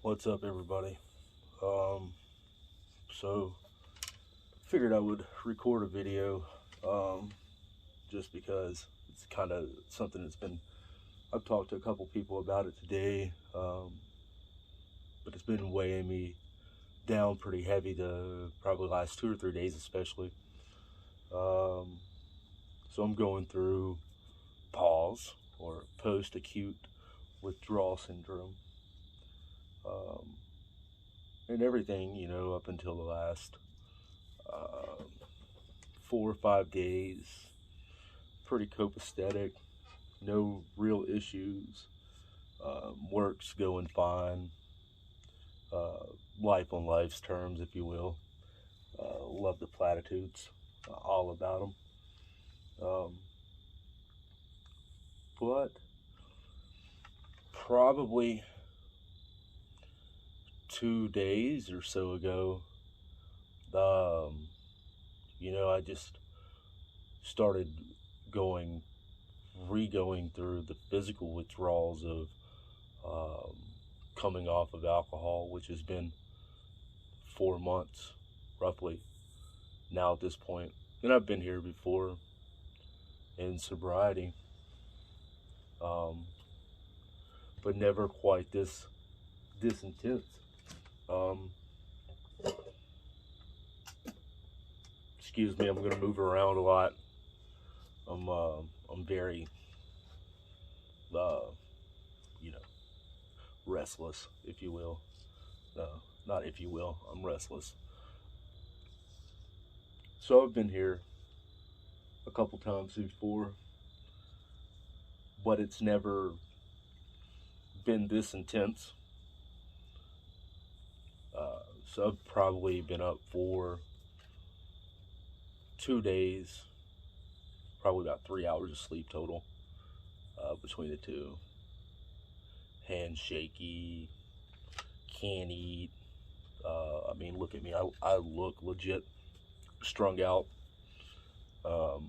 What's up, everybody? So figured I would record a video, just because it's kind of something I've talked to a couple people about it today, but it's been weighing me down pretty heavy the probably last 2 or 3 days, especially. So I'm going through PAWS, or Post-acute Withdrawal Syndrome. And everything, up until the last 4 or 5 days, pretty copacetic, no real issues, work's going fine, life on life's terms, if you will. Love the platitudes, all about them. But probably 2 days or so ago, I just started going through the physical withdrawals of coming off of alcohol, which has been 4 months roughly now at this point. And I've been here before in sobriety, but never quite this intense. Excuse me, I'm gonna move around a lot. I'm very restless, if you will. Not if you will, I'm restless. So I've been here a couple times before, but it's never been this intense. So I've probably been up for 2 days, probably about 3 hours of sleep total between the two. Hand shaky, can't eat. Look at me. I look legit strung out. I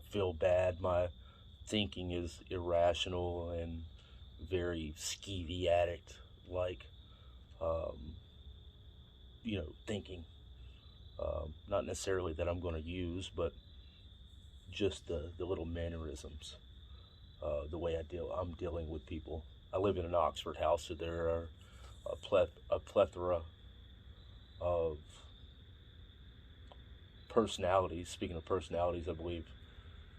feel bad. My thinking is irrational and very skeevy addict like, thinking. Not necessarily that I'm going to use, but just the little mannerisms, the way I'm dealing with people. I live in an Oxford house, so there are a plethora of personalities. Speaking of personalities, I believe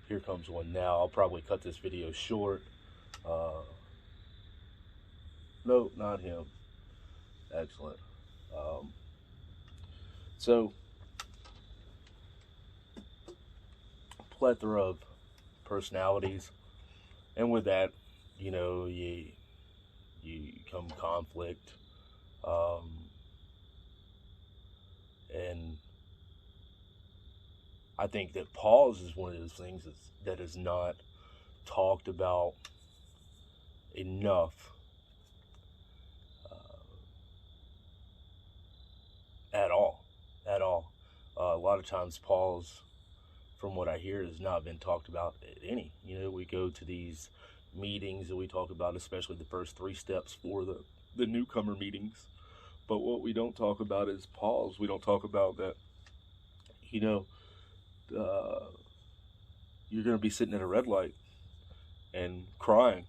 here comes one now. I'll probably cut this video short. No, not him. Excellent. So, plethora of personalities, and with that, you come conflict, and I think that PAWS is one of those things that is not talked about enough at all. A lot of times PAWS, from what I hear, has not been talked about at any. We go to these meetings and we talk about especially the first 3 steps for the newcomer meetings. But what we don't talk about is PAWS. We don't talk about that, you're going to be sitting at a red light and crying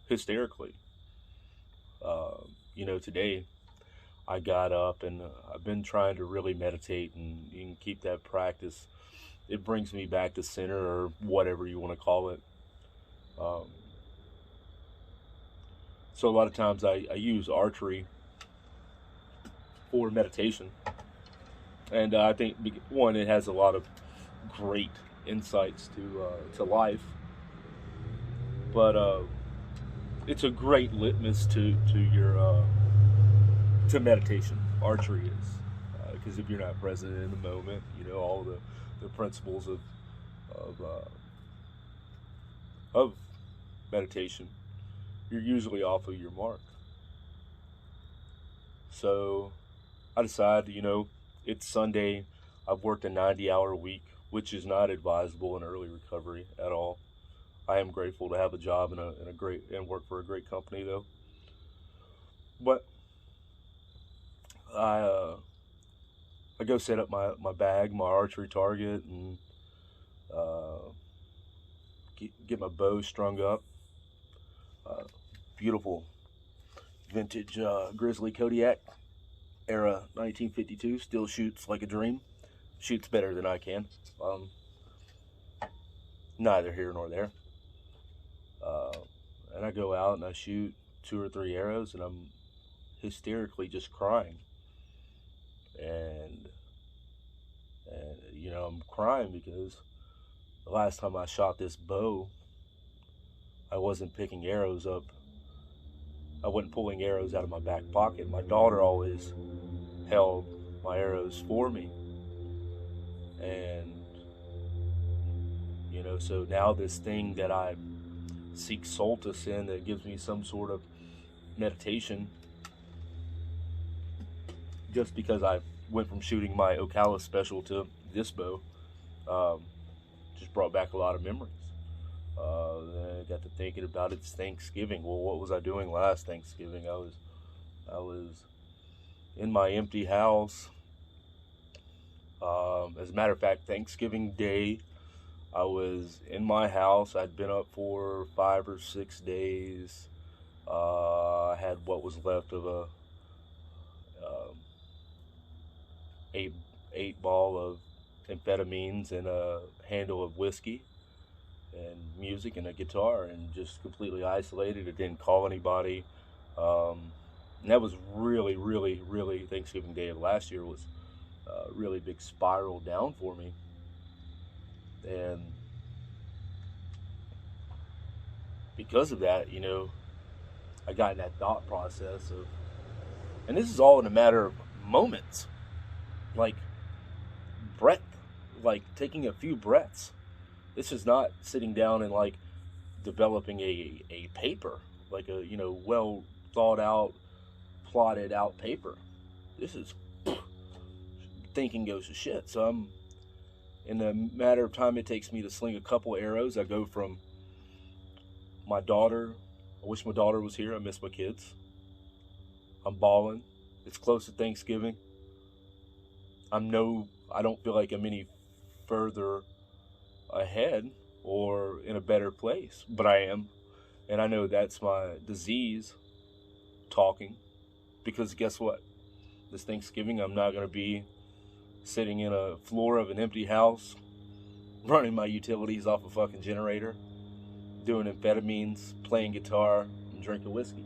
hysterically. Today I got up and I've been trying to really meditate and keep that practice. It brings me back to center, or whatever you want to call it. So a lot of times I use Archery for meditation. And I think, one, it has a lot of great insights to life. But it's a great litmus to your to meditation. Archery is, because if you're not present in the moment, all the principles of meditation, you're usually off of your mark. So I decided, it's Sunday. I've worked a 90-hour week, which is not advisable in early recovery at all. I am grateful to have a job and work for a great company, though. But I go set up my bag, my archery target, and uh, get my bow strung up. Uh, Beautiful vintage Grizzly Kodiak era 1952. Still shoots like a dream. Shoots better than I can. Um, Neither here nor there. Uh, and I go out and I shoot 2 or 3 arrows, and I'm hysterically just crying. And I'm crying because the last time I shot this bow, I wasn't picking arrows up. I wasn't pulling arrows out of my back pocket. My daughter always held my arrows for me. And, so now this thing that I seek solace in, that gives me some sort of meditation, just because I went from shooting my Ocala special to this bow, just brought back a lot of memories. Then I got to thinking about it's Thanksgiving. Well, what was I doing last Thanksgiving? I was in my empty house. As a matter of fact, Thanksgiving Day, I was in my house. I'd been up for 5 or 6 days. I had what was left of a eight ball of amphetamines and a handle of whiskey and music and a guitar, and just completely isolated. I didn't call anybody. And that was really, really, really, Thanksgiving Day of last year was a really big spiral down for me. And because of that, I got in that thought process of, and this is all in a matter of moments, like breath, like taking a few breaths. This is not sitting down and like developing a paper, like a, well thought out, plotted out paper. This is thinking goes to shit. So I'm, in the matter of time it takes me to sling a couple arrows, I go from my daughter. I wish my daughter was here. I miss my kids. I'm bawling. It's close to Thanksgiving. I don't feel like I'm any further ahead or in a better place, but I am. And I know that's my disease talking, because guess what? This Thanksgiving, I'm not going to be sitting in a floor of an empty house, running my utilities off a fucking generator, doing amphetamines, playing guitar, and drinking whiskey.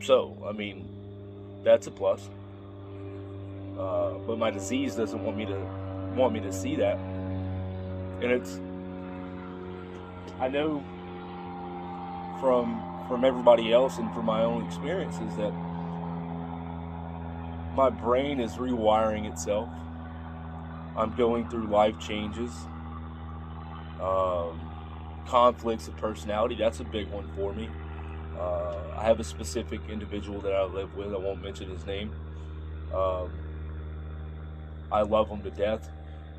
So, I mean, that's a plus. But my disease doesn't want me to see that. And I know from everybody else and from my own experiences that my brain is rewiring itself. I'm going through life changes, conflicts of personality. That's a big one for me. I have a specific individual that I live with. I won't mention his name. I love him to death,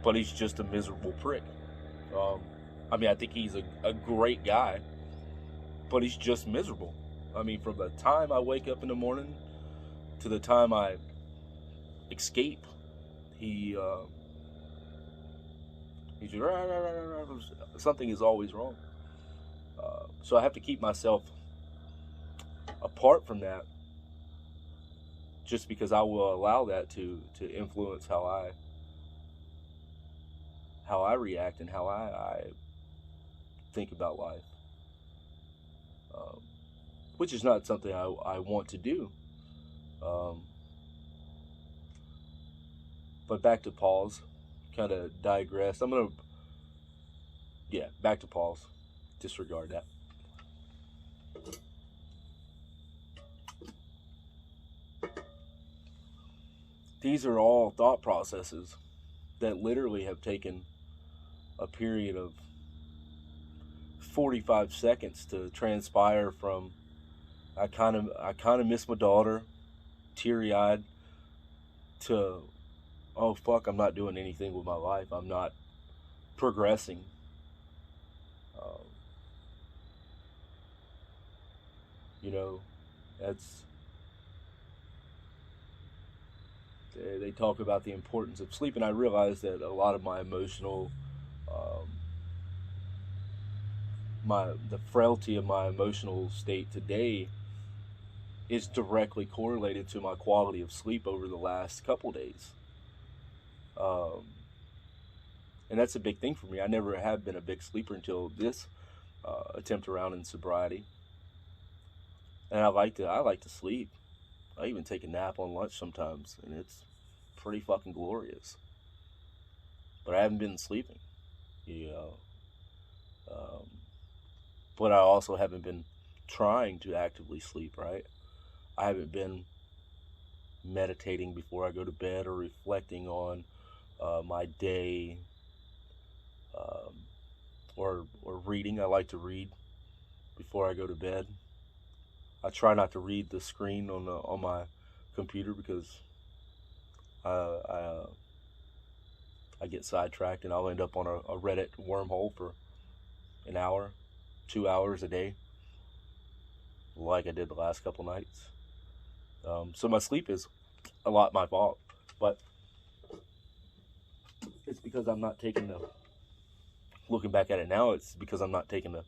but he's just a miserable prick. I think he's a great guy, but he's just miserable. From the time I wake up in the morning to the time I escape, he's something is always wrong. So I have to keep myself apart from that, just because I will allow that to influence how I react and how I think about life, which is not something I want to do. But back to PAWS, kind of digressed. Back to PAWS. Disregard that. These are all thought processes that literally have taken a period of 45 seconds to transpire from I kind of miss my daughter, teary-eyed, to oh fuck, I'm not doing anything with my life. I'm not progressing. You know, They talk about the importance of sleep, and I realize that a lot of my emotional, um, the frailty of my emotional state today is directly correlated to my quality of sleep over the last couple days. Um, and that's a big thing for me. I never have been a big sleeper until this attempt around in sobriety. And I like to sleep. I even take a nap on lunch sometimes, and it's pretty fucking glorious. But I haven't been sleeping, you know. But I also haven't been trying to actively sleep, right? I haven't been meditating before I go to bed or reflecting on my day, um, or reading. I like to read before I go to bed. I try not to read the screen on my computer because I, I I get sidetracked and I'll end up on a Reddit wormhole for an hour, 2 hours a day, like I did the last couple nights. So my sleep is a lot my fault, but it's because I'm not taking looking back at it now, it's because I'm not taking the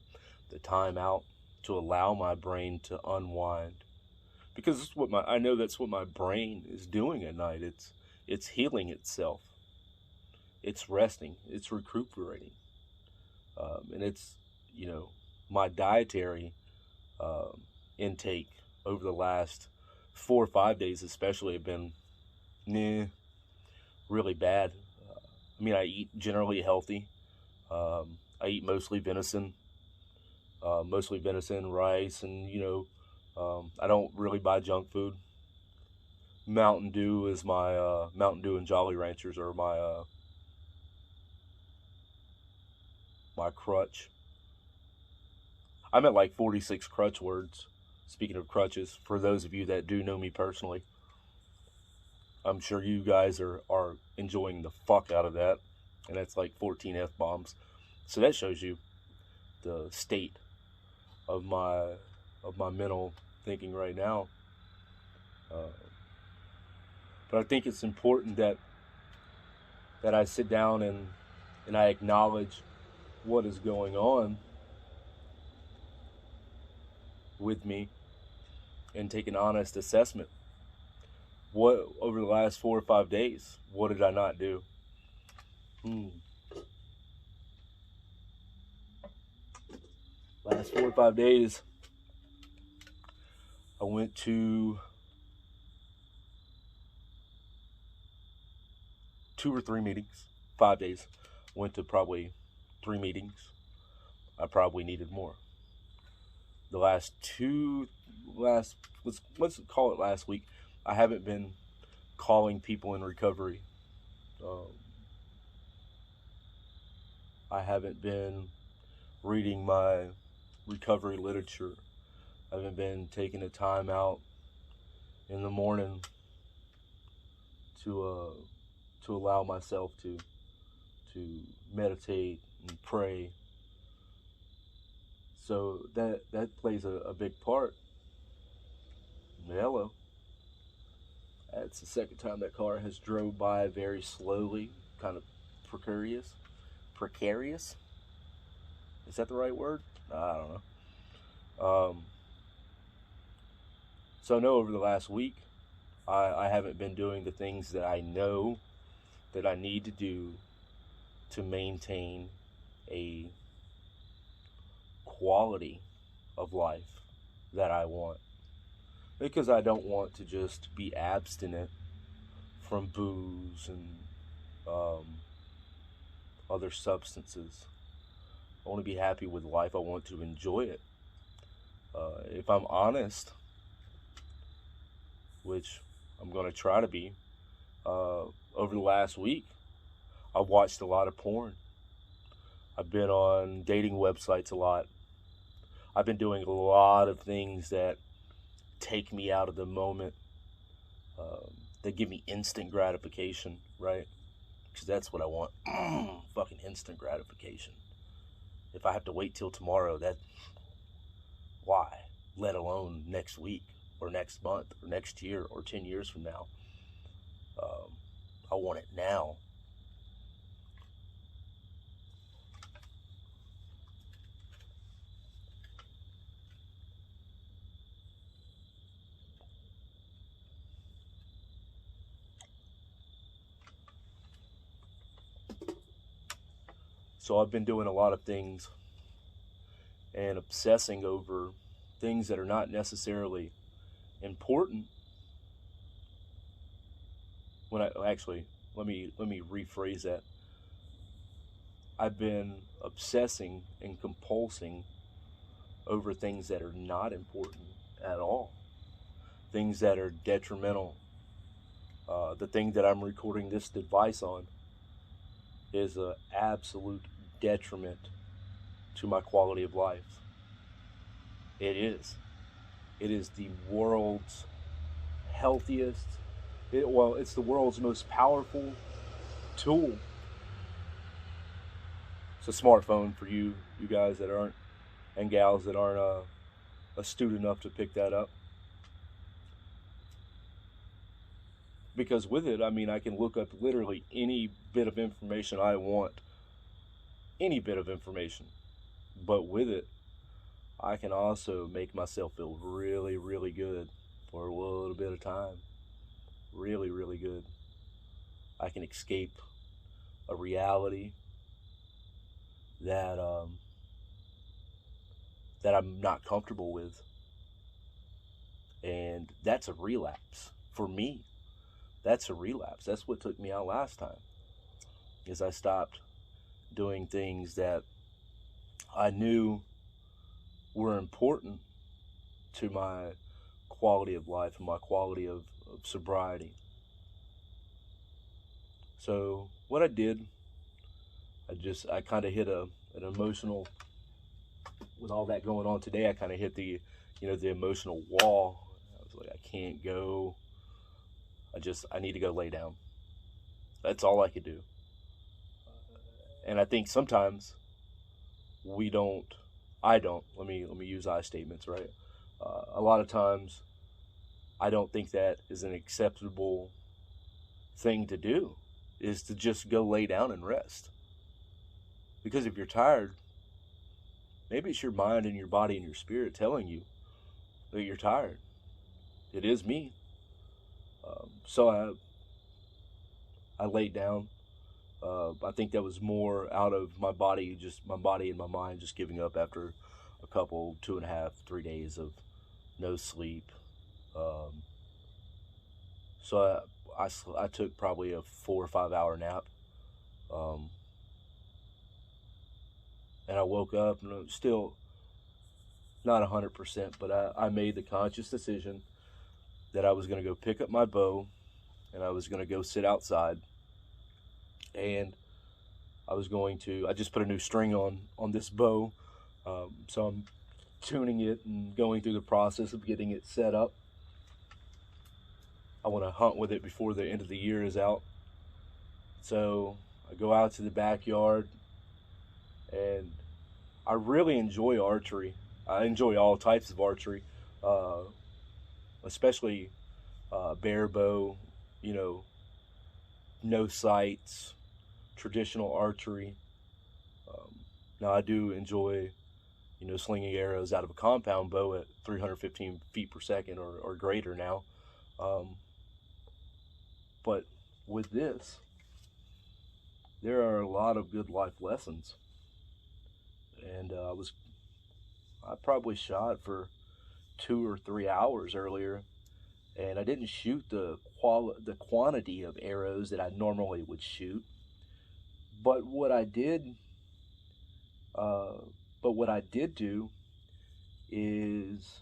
time out to allow my brain to unwind. Because it's I know that's what my brain is doing at night. It's healing itself. It's resting. It's recuperating. And it's, my dietary intake over the last 4 or 5 days especially have been really bad. I eat generally healthy. I eat mostly venison, rice, and I don't really buy junk food. Mountain Dew is my Mountain Dew and Jolly Ranchers are my crutch. I'm at like 46 crutch words. Speaking of crutches, for those of you that do know me personally, I'm sure you guys are enjoying the fuck out of that. And that's like 14 F-bombs. So that shows you the state of my mental thinking right now. But I think it's important that I sit down and I acknowledge what is going on with me and take an honest assessment. What, over the last 4 or 5 days, what did I not do? Last 4 or 5 days, I went to 2 or 3 meetings. 5 days, went to probably 3 meetings. I probably needed more. The let's call it last week, I haven't been calling people in recovery. I haven't been reading my recovery literature. I haven't been taking the time out in the morning to allow myself to meditate and pray. So that plays a big part. Hello. That's the second time that car has drove by very slowly, kind of precarious. Precarious? Is that the right word? I don't know. So I know over the last week, I haven't been doing the things that I know that I need to do to maintain a quality of life that I want. Because I don't want to just be abstinent from booze and other substances. I want to be happy with life. I want to enjoy it. If I'm honest, which I'm going to try to be, over the last week, I've watched a lot of porn. I've been on dating websites a lot. I've been doing a lot of things that take me out of the moment, that give me instant gratification, right? Because that's what I want. Fucking instant gratification. If I have to wait till tomorrow, why? Let alone next week. or next month or next year or 10 years from now. I want it now. So I've been doing a lot of things and obsessing over things that are not necessarily important. When I actually, let me rephrase that. I've been obsessing and compulsing over things that are not important at all, things that are detrimental. The thing that I'm recording this device on is an absolute detriment to my quality of life. It is. It is the world's healthiest, it's the world's most powerful tool. It's a smartphone for you guys that aren't, and gals that aren't astute enough to pick that up. Because with it, I mean, I can look up literally any bit of information I want. Any bit of information. But with it, I can also make myself feel really, really good for a little bit of time. Really, really good. I can escape a reality that that I'm not comfortable with. And that's a relapse for me. That's a relapse. That's what took me out last time, is I stopped doing things that I knew were important to my quality of life and my quality of sobriety. So what I did, I kind of hit an emotional, with all that going on today, I kind of hit the emotional wall. I was like, I can't go. I need to go lay down. That's all I could do. And I think sometimes I don't, let me use I statements, right? A lot of times I don't think that is an acceptable thing to do, is to just go lay down and rest. Because if you're tired, maybe it's your mind and your body and your spirit telling you that you're tired. It is me. So I laid down. I think that was more out of my body and my mind just giving up after a couple, 2.5, 3 days of no sleep. So I took probably a 4 or 5 hour nap. And I woke up and I'm still not 100%, but I made the conscious decision that I was going to go pick up my bow and I was going to go sit outside, and I just put a new string on this bow. So I'm tuning it and going through the process of getting it set up. I want to hunt with it before the end of the year is out. So I go out to the backyard, and I really enjoy archery. I enjoy all types of archery, especially bare bow, no sights, traditional archery. Now I do enjoy, slinging arrows out of a compound bow at 315 feet per second or greater now. But with this, there are a lot of good life lessons. And I probably shot for 2 or 3 hours earlier, and I didn't shoot the quantity of arrows that I normally would shoot. But what I did do is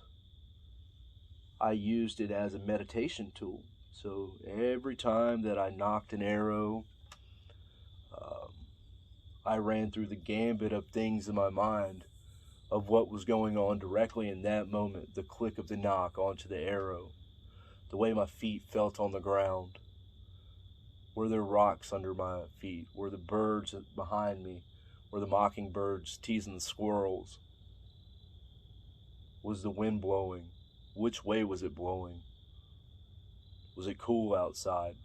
I used it as a meditation tool. So every time that I knocked an arrow, I ran through the gambit of things in my mind of what was going on directly in that moment. The click of the knock onto the arrow, the way my feet felt on the ground. Were there rocks under my feet? Were the birds behind me? Were the mockingbirds teasing the squirrels? Was the wind blowing? Which way was it blowing? Was it cool outside?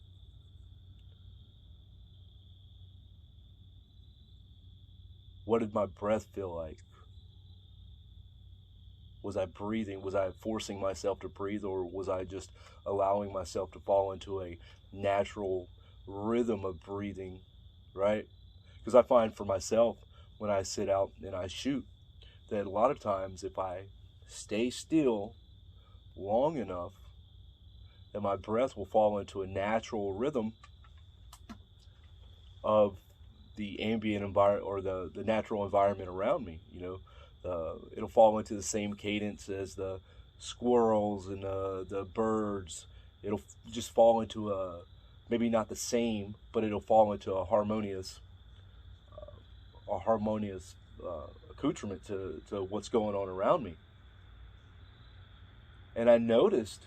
What did my breath feel like? Was I breathing? Was I forcing myself to breathe, or was I just allowing myself to fall into a natural rhythm of breathing, right? Because I find for myself, when I sit out and I shoot, that a lot of times if I stay still long enough, that my breath will fall into a natural rhythm of the ambient environment, or the natural environment around me. It'll fall into the same cadence as the squirrels and the birds. It'll just fall into maybe not the same, but it'll fall into a harmonious accoutrement to what's going on around me. And I noticed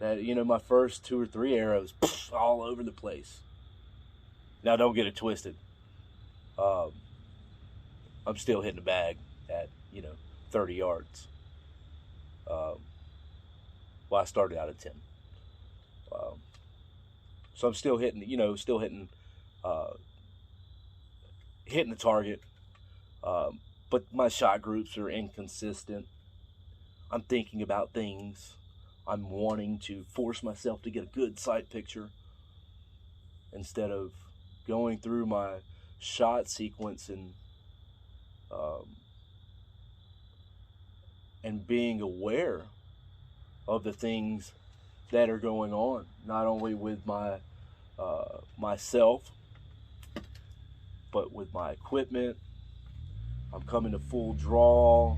that, my first 2 or 3 arrows, all over the place. Now, don't get it twisted. I'm still hitting the bag at, 30 yards. Well, I started out at 10. So I'm still hitting, hitting the target. But my shot groups are inconsistent. I'm thinking about things. I'm wanting to force myself to get a good sight picture instead of going through my shot sequence and being aware of the things that are going on, not only with my myself, but with my equipment. I'm coming to full draw.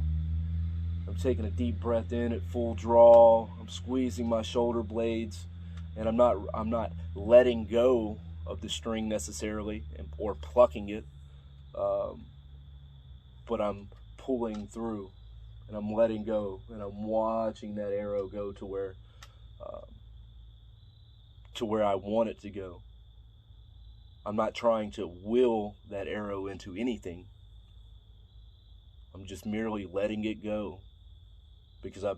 I'm taking a deep breath in at full draw. I'm squeezing my shoulder blades, and I'm not letting go of the string necessarily, or plucking it, but I'm pulling through, and I'm letting go, and I'm watching that arrow go to where I want it to go. I'm not trying to will that arrow into anything. I'm just merely letting it go, because I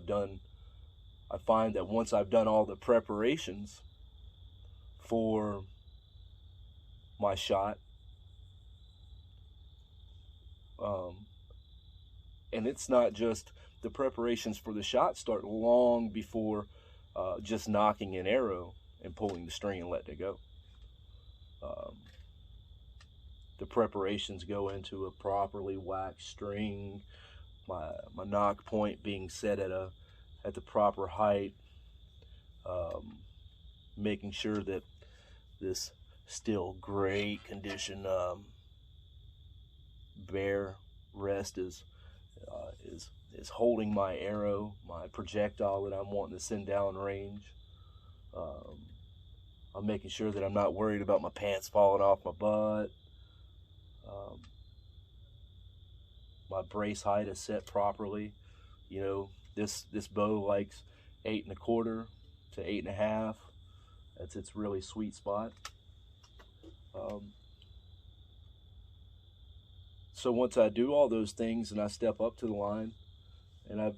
find that once I've done all the preparations for my shot, and it's not just the preparations for the shot start long before just knocking an arrow and pulling the string and letting it go. The preparations go into a properly waxed string, my knock point being set at the proper height, making sure that this still great condition bear rest is holding my arrow, my projectile that I'm wanting to send down range. I'm making sure that I'm not worried about my pants falling off my butt. My brace height is set properly. This bow likes 8 1/4 to 8 1/2. That's its really sweet spot. So once I do all those things and I step up to the line, and I've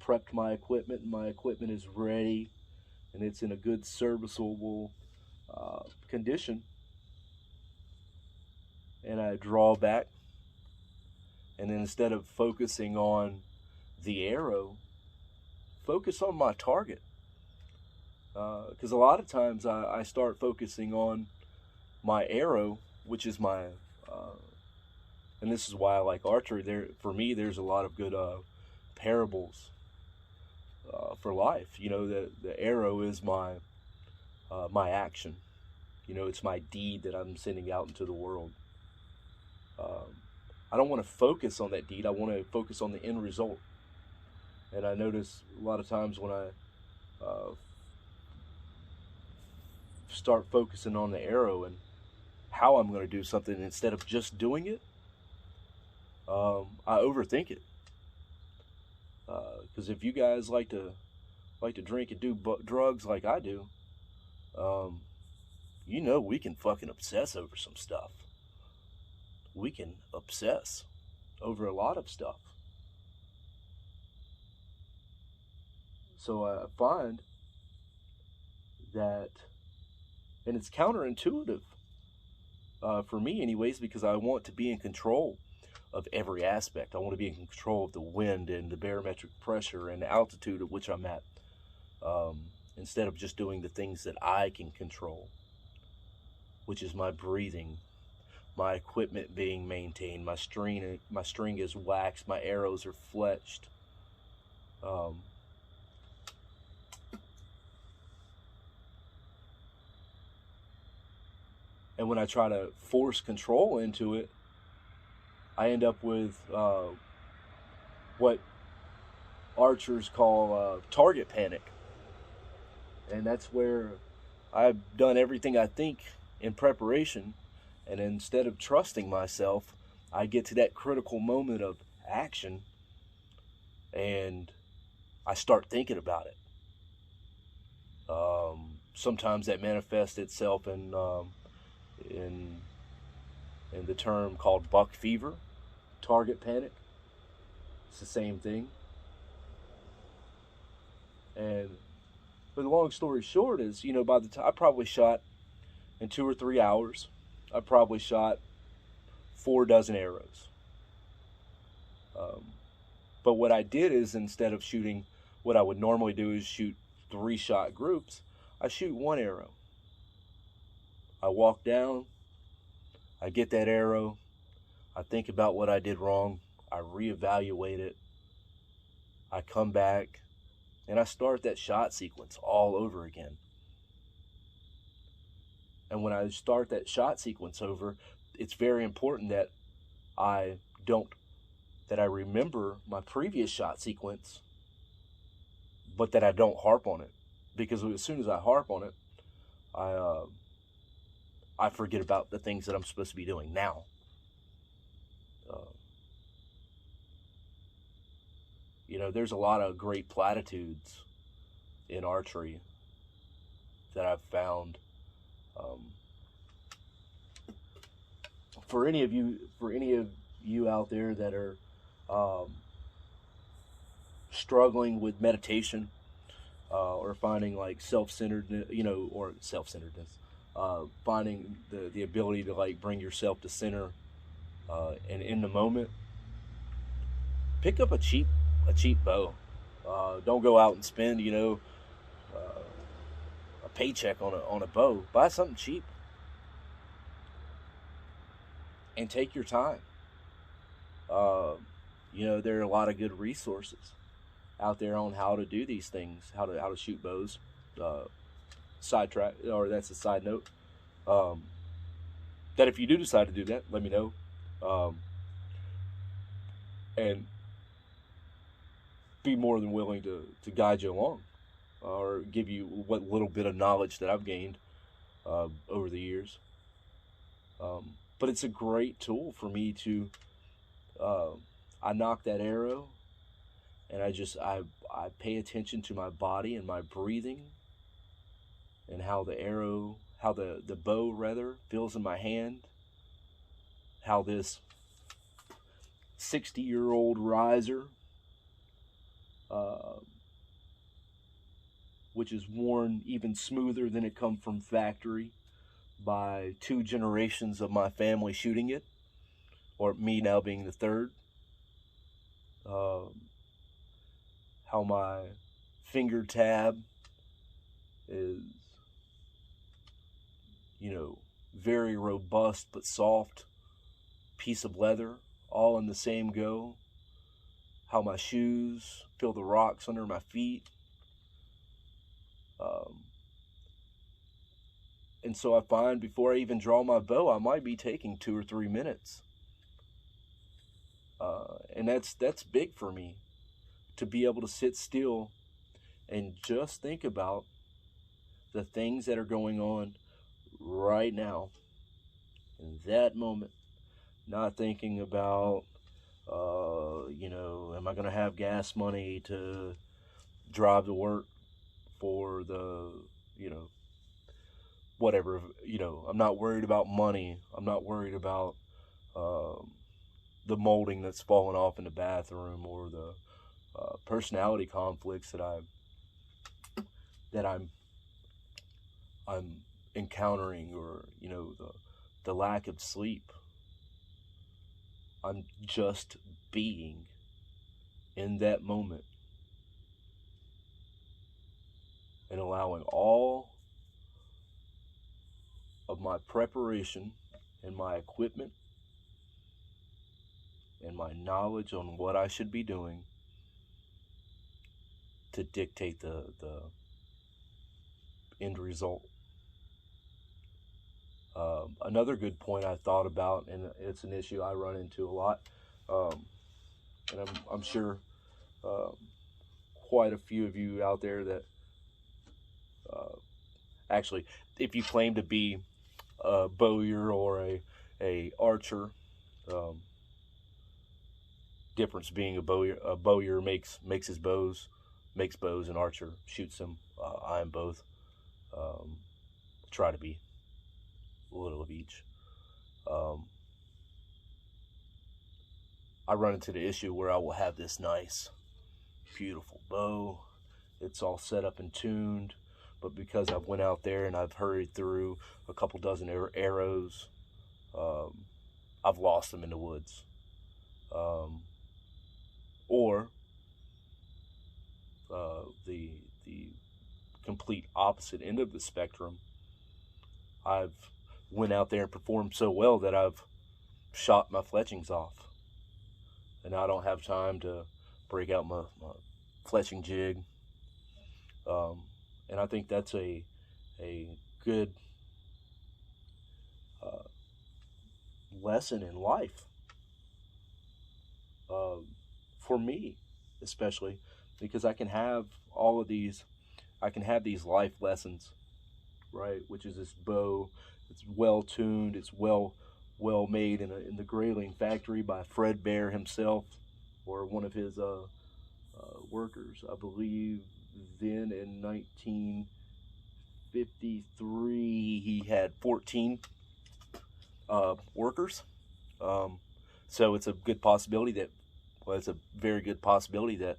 prepped my equipment, and my equipment is ready, and it's in a good serviceable condition, and I draw back, and then instead of focusing on the arrow, focus on my target. Because a lot of times I start focusing on my arrow, which is my, and this is why I like archery. For me, there's a lot of good parables for life. The arrow is my action. It's my deed that I'm sending out into the world. I don't want to focus on that deed. I want to focus on the end result. And I notice a lot of times when I start focusing on the arrow and how I'm going to do something instead of just doing it, I overthink it. Because if you guys like to drink and do drugs like I do, we can fucking obsess over some stuff. We can obsess over a lot of stuff. So I find that, and it's counterintuitive for me anyways, because I want to be in control of every aspect. I want to be in control of the wind and the barometric pressure and the altitude at which I'm at, instead of just doing the things that I can control, which is my breathing, my equipment being maintained, my string is waxed, my arrows are fletched. And when I try to force control into it, I end up with what archers call target panic. And that's where I've done everything I think in preparation, and instead of trusting myself, I get to that critical moment of action and I start thinking about it. Sometimes that manifests itself in the term called buck fever, target panic. It's the same thing. But the long story short is, by the time I probably shot in 2 or 3 hours, I probably shot 4 dozen arrows. But what I did is, instead of shooting, what I would normally do is shoot 3-shot groups, I shoot 1 arrow. I walk down, I get that arrow, I think about what I did wrong, I reevaluate it, I come back, and I start that shot sequence all over again. And when I start that shot sequence over, it's very important that I remember my previous shot sequence, but that I don't harp on it. Because as soon as I harp on it, I forget about the things that I'm supposed to be doing now. There's a lot of great platitudes in archery that I've found. For any of you out there that are struggling with meditation, or finding like self-centeredness, finding the ability to like bring yourself to center, and in the moment, pick up a cheap bow. Don't go out and spend a paycheck on a bow. Buy something cheap and take your time. There are a lot of good resources out there on how to do these things, how to shoot bows. Sidetrack, or that's a side note. That if you do decide to do that, let me know, and be more than willing to guide you along, or give you what little bit of knowledge that I've gained over the years. But it's a great tool for me to. I knock that arrow, and I pay attention to my body and my breathing, and how the bow rather feels in my hand, how this 60-year-old riser, which is worn even smoother than it come from factory by 2 generations of my family shooting it, or me now being the 3rd. How my finger tab is, very robust but soft piece of leather, all in the same go. How my shoes feel the rocks under my feet. And so I find before I even draw my bow, I might be taking 2 or 3 minutes. And that's big for me, to be able to sit still and just think about the things that are going on right now, in that moment. Not thinking about, am I going to have gas money to drive to work for the, whatever, I'm not worried about money. I'm not worried about the molding that's fallen off in the bathroom, or the personality conflicts that I that I'm encountering, or the lack of sleep. I'm just being in that moment and allowing all of my preparation and my equipment and my knowledge on what I should be doing to dictate the end result. Another good point I thought about, and it's an issue I run into a lot, and I'm sure quite a few of you out there that actually, if you claim to be a bowyer or a archer, difference being a bowyer makes his bows, makes bows, and archer shoots them. I am both. Try to be a little of each. I run into the issue where I will have this nice, beautiful bow. It's all set up and tuned, but because I went out there and I've hurried through a couple dozen arrows, I've lost them in the woods. Or the complete opposite end of the spectrum, I've went out there and performed so well that I've shot my fletchings off, and I don't have time to break out my fletching jig. And I think that's a good lesson in life, for me especially, because I can have these life lessons, right? Which is this bow, it's well tuned, it's well made in the Grayling factory by Fred Bear himself, or one of his workers, I believe. Then in 1953, he had 14 workers. So it's a good possibility that, it's a very good possibility that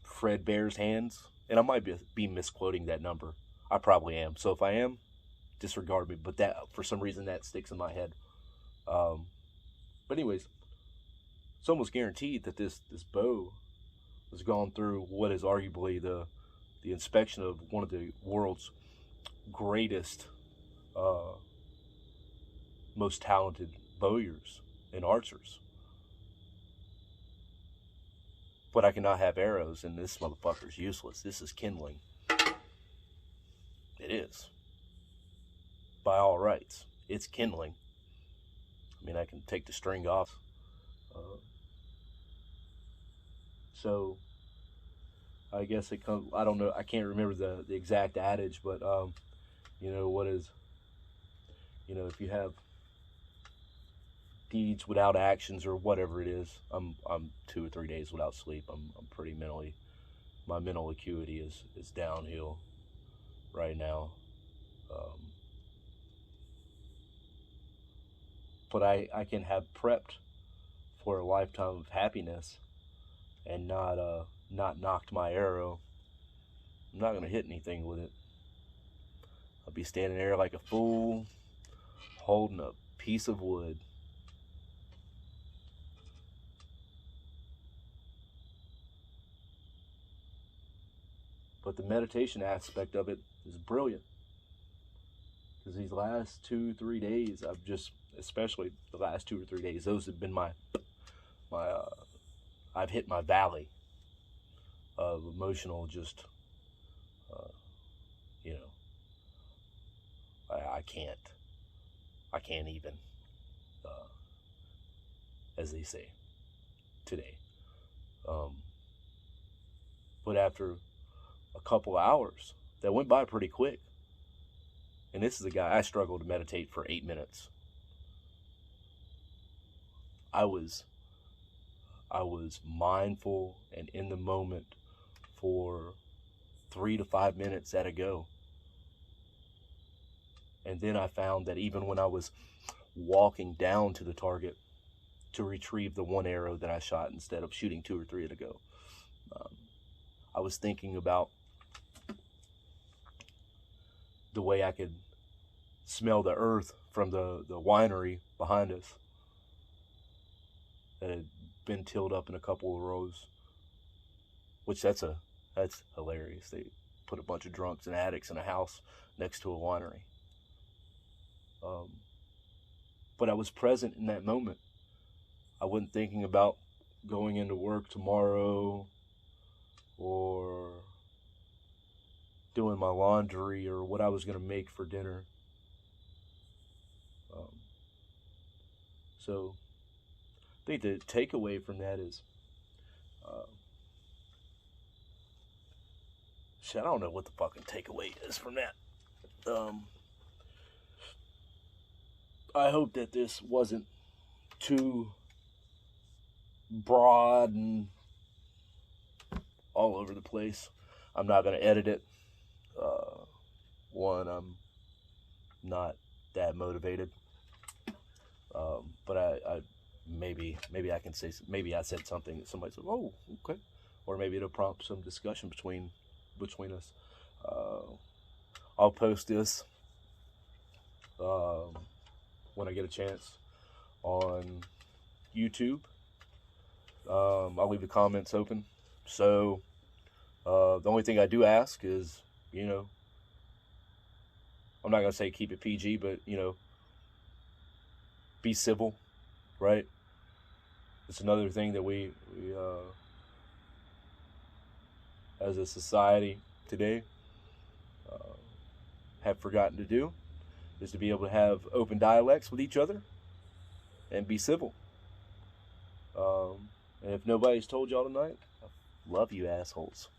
Fred Bear's hands, and I might be misquoting that number. I probably am. So if I am, disregard me. But that, for some reason, that sticks in my head. But anyways, it's almost guaranteed that this bow has gone through what is arguably the inspection of one of the world's greatest, most talented bowyers and archers. But I cannot have arrows, and this motherfucker's useless. This is kindling. It is. By all rights, it's kindling. I mean, I can take the string off. So I guess it comes, I don't know, I can't remember the exact adage, but what is, if you have deeds without actions, or whatever it is. I'm 2 or 3 days without sleep. I'm pretty mentally, my mental acuity is downhill right now. But I can have prepped for a lifetime of happiness and not knocked my arrow. I'm not gonna hit anything with it. I'll be standing there like a fool, holding a piece of wood. But the meditation aspect of it is brilliant. Because these last 2-3 days, especially the last 2 or 3 days, those have been I've hit my valley of emotional, just, I can't even, as they say today. But after a couple hours, that went by pretty quick. And this is a guy, I struggled to meditate for 8 minutes. I was mindful and in the moment for 3 to 5 minutes at a go. And then I found that even when I was walking down to the target to retrieve the one arrow that I shot instead of shooting 2 or 3 at a go, I was thinking about the way I could smell the earth from the winery behind us that had been tilled up in a couple of rows, which that's hilarious. They put a bunch of drunks and addicts in a house next to a winery. But I was present in that moment. I wasn't thinking about going into work tomorrow or doing my laundry or what I was going to make for dinner. So I think the takeaway from that is, I don't know what the fucking takeaway is from that. I hope that this wasn't too broad and all over the place. I'm not going to edit it. One, I'm not that motivated. But I maybe I can say, maybe I said something that somebody said, oh, okay. Or maybe it'll prompt some discussion between us. I'll post this when I get a chance on YouTube. I'll leave the comments open. So the only thing I do ask is, you know, I'm not going to say keep it PG, but, you know, be civil, right? It's another thing that we as a society today have forgotten to do, is to be able to have open dialects with each other and be civil. And if nobody's told y'all tonight, I love you assholes.